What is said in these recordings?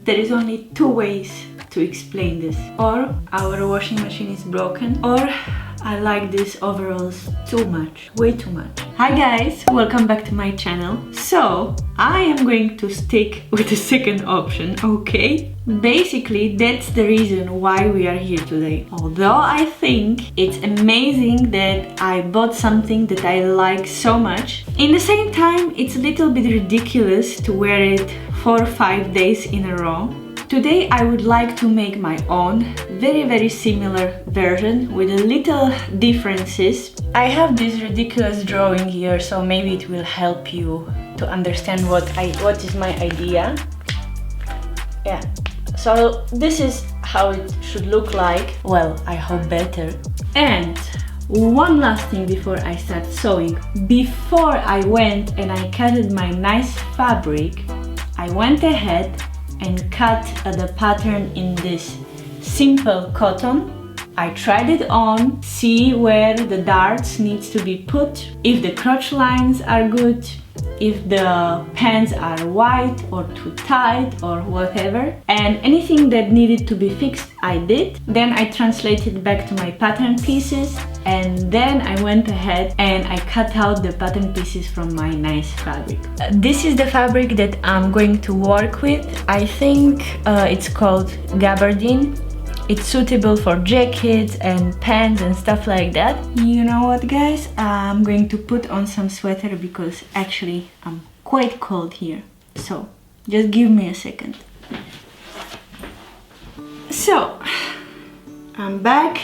There is only two ways to explain this. Or our washing machine is broken, or I like these overalls too much, way too much. Hi guys, welcome back to my channel. So, I am going to stick with the second option, okay? Basically, that's the reason why we are here today. Although I think it's amazing that I bought something that I like so much, in the same time, it's a little bit ridiculous to wear it 4 or 5 days in a row. Today I would like to make my own, very similar version with a little differences. I have this ridiculous drawing here, so maybe it will help you to understand what is my idea. Yeah, so this is how it should look like. Well, I hope better. And one last thing before I start sewing. Before I went and I cutted my nice fabric, I went ahead and cut the pattern in this simple cotton. I tried it on, see where the darts needs to be put, if the crotch lines are good, if the pants are wide or too tight or whatever, and anything that needed to be fixed I did. Then I translated back to my pattern pieces, and then I went ahead and I cut out the pattern pieces from my nice fabric. This is the fabric that I'm going to work with. I think it's called gabardine. It's suitable for jackets and pants and stuff like that. You know what, guys? I'm going to put on some sweater because actually I'm quite cold here. So just give me a second. So I'm back,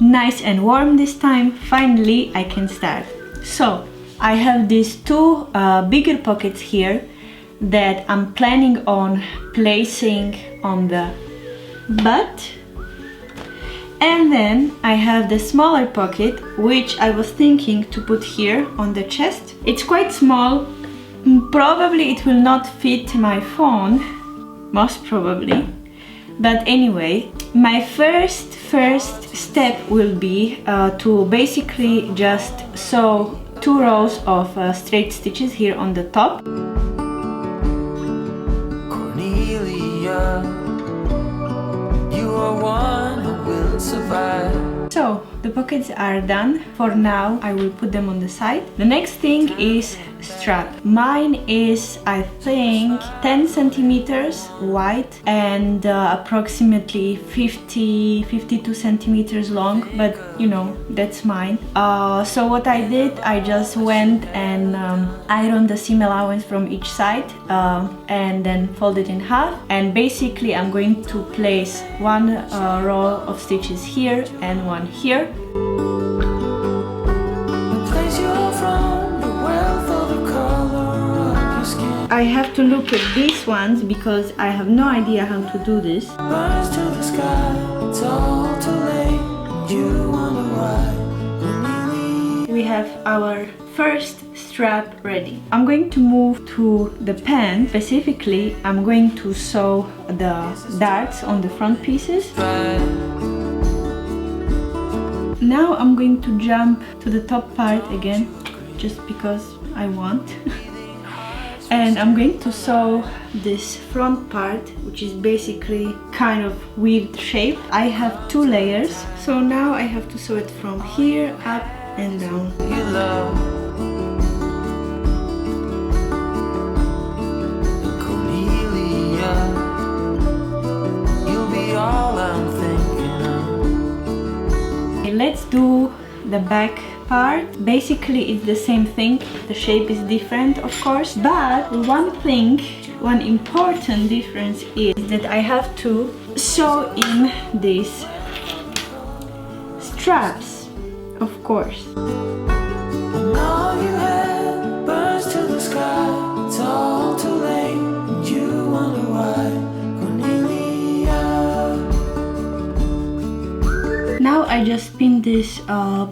nice and warm this time. Finally I can start. So I have these two bigger pockets here that I'm planning on placing on the butt, and then I have the smaller pocket which I was thinking to put here on the chest. It's quite small, probably it will not fit my phone, most probably, but anyway, my first step will be to basically just sew 2 rows of straight stitches here on the top. So the pockets are done. For now I will put them on the side. The next thing is strap. Mine is, I think, 10 centimeters wide and approximately 52 centimeters long, but you know, that's mine. So what I did, I just went and ironed the seam allowance from each side and then folded in half, and basically I'm going to place one row of stitches here and one here. I have to look at these ones because I have no idea how to do this. We have our first strap ready. I'm going to move to the pants. Specifically, I'm going to sew the darts on the front pieces. Now I'm going to jump to the top part again, just because I want. And I'm going to sew this front part, which is basically kind of weird shape. I have 2 layers, so now I have to sew it from here up and down. Let's do the back part. Basically it's the same thing, the shape is different of course, but one important difference is that I have to sew in these straps, of course. Now I just pinned this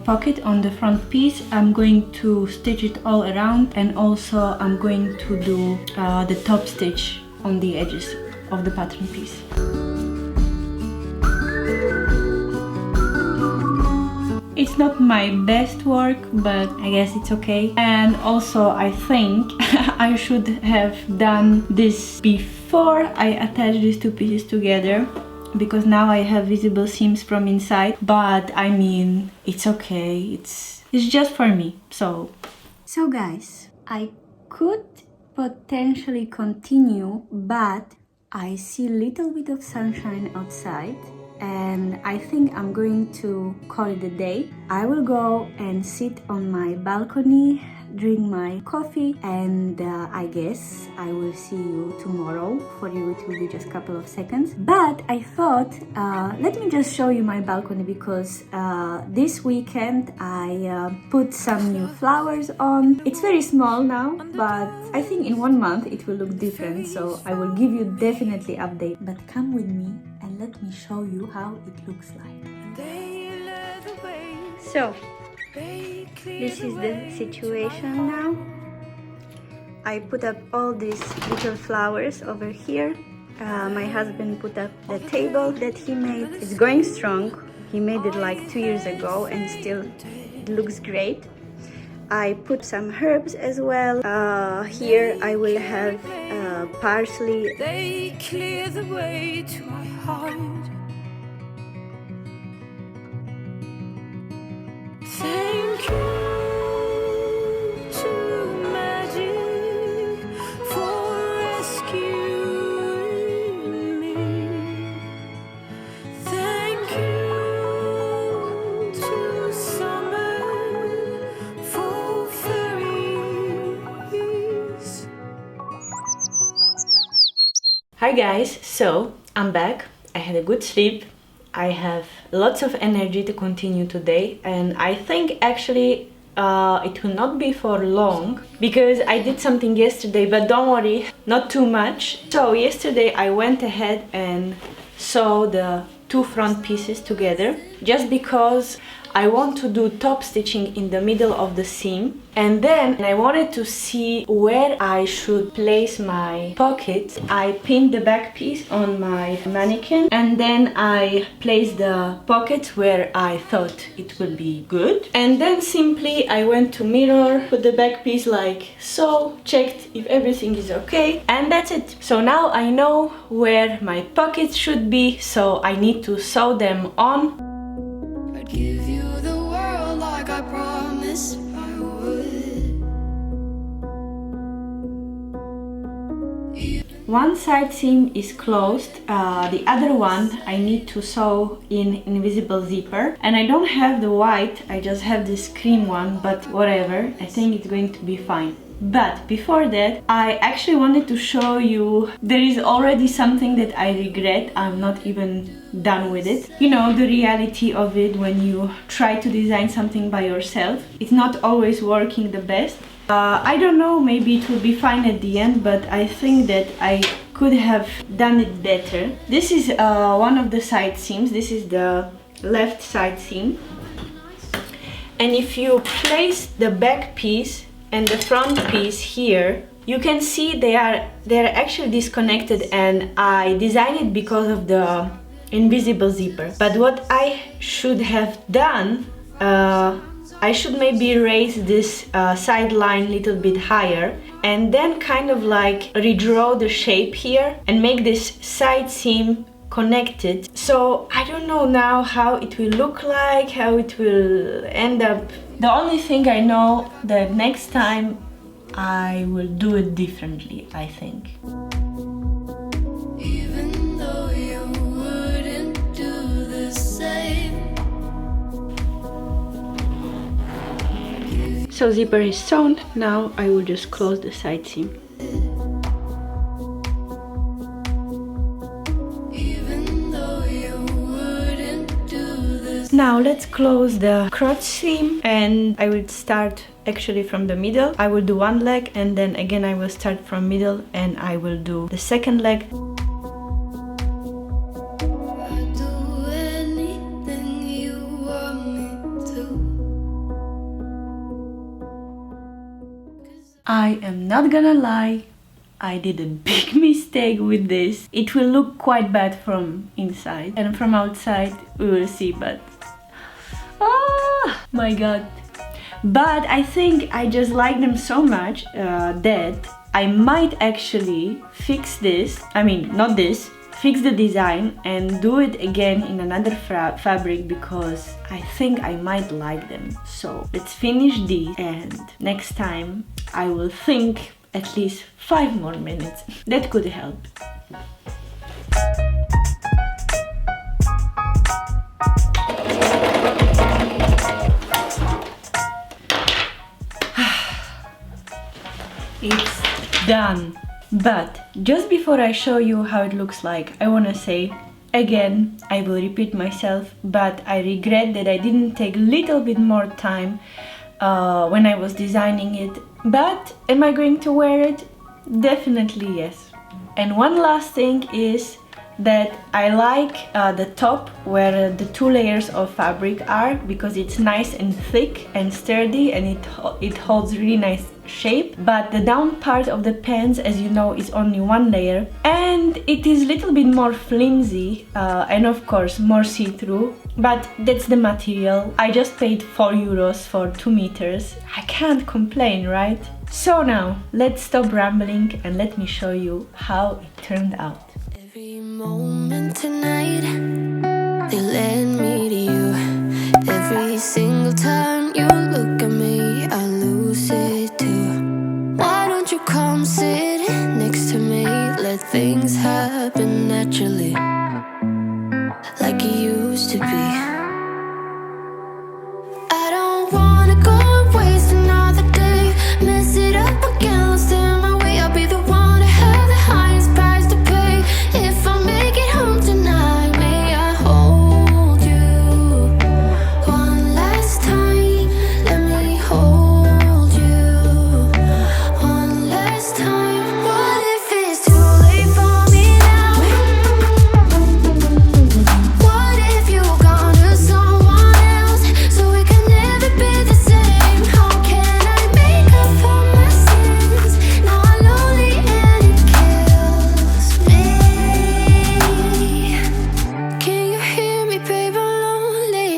pocket on the front piece. I'm going to stitch it all around, and also I'm going to do the top stitch on the edges of the pattern piece. It's not my best work, but I guess it's okay. And also I think I should have done this before before I attached these two pieces together, because now I have visible seams from inside, but I mean, it's okay, it's just for me. So guys, I could potentially continue, but I see a little bit of sunshine outside and I think I'm going to call it a day. I will go and sit on my balcony, drink my coffee, and I guess I will see you tomorrow. For you it will be just a couple of seconds, but I thought let me just show you my balcony, because this weekend I put some new flowers on. It's very small now, but I think in 1 month it will look different, so I will give you definitely update. But come with me and let me show you how it looks like. So this is the situation now. I put up all these little flowers over here. My husband put up the table that he made. It's going strong. He made it like 2 years ago and still it looks great. I put some herbs as well. Here I will have parsley. They clear the way to my heart. Thank you to magic for rescuing me. Thank you to summer for fairies. Hi guys, so I'm back. I had a good sleep. I have lots of energy to continue today, and I think actually it will not be for long, because I did something yesterday, but don't worry, not too much. So yesterday I went ahead and sewed the two front pieces together, just because I want to do top stitching in the middle of the seam, and then I wanted to see where I should place my pockets. I pinned the back piece on my mannequin, and then I placed the pockets where I thought it would be good, and then simply I went to mirror, put the back piece like so, checked if everything is okay, and that's it. So now I know where my pockets should be, so I need to sew them on. I'd give you the world like I promised I would. One side seam is closed, the other one I need to sew in invisible zipper, and I don't have the white, I just have this cream one, but whatever, I think it's going to be fine. But before that, I actually wanted to show you, there is already something that I regret. I'm not even done with it. You know, the reality of it when you try to design something by yourself. It's not always working the best. I don't know, maybe it will be fine at the end, but I think that I could have done it better. This is one of the side seams. This is the left side seam. And if you place the back piece and the front piece here, you can see they are actually disconnected, and I designed it because of the invisible zipper. But what I should have done, I should maybe raise this side line a little bit higher, and then kind of like redraw the shape here and make this side seam connected. So I don't know now how it will look like, how it will end up. The only thing I know that next time I will do it differently, I think. Even though you wouldn't do the same. So zipper is sewn, now I will just close the side seam. Now let's close the crotch seam, and I will start actually from the middle. I will do one leg, and then again I will start from middle and I will do the second leg. I am not gonna lie, I did a big mistake with this. It will look quite bad from inside, and from outside we will see, but oh my god. But I think I just like them so much that I might actually fix this, I mean not this, fix the design and do it again in another fabric because I think I might like them. So let's finish these and next time I will think at least 5 more minutes. That could help. It's done. But just before I show you how it looks like, I wanna say again, I will repeat myself, but I regret that I didn't take a little bit more time when I was designing it. But am I going to wear it? Definitely yes. And one last thing is that I like the top where the 2 layers of fabric are, because it's nice and thick and sturdy and it holds really nice shape. But the down part of the pants, as you know, is only 1 layer and it is a little bit more flimsy and of course more see-through, but that's the material. I just paid 4 euros for 2 meters. I can't complain, right? So now let's stop rambling and let me show you how it turned out. Every moment tonight, they led me to you. Every single time you look at me, I lose it too. Why don't you come sit next to me? Let things happen naturally, like it used to be. I don't wanna go and waste another day, mess it up again, lost in my way. I'll be the one to have the highest price to pay. If I make it home tonight, may I hold you one last time? Let me hold you one last time. What if it's too late for me now? What if you gone to someone else, so we can never be the same? How can I make up for my sins? Now I'm lonely and it kills me. Can you hear me, babe? I'm lonely.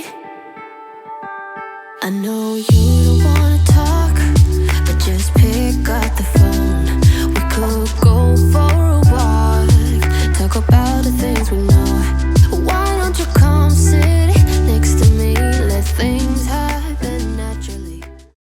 I know you don't wanna talk, but just pick up the phone.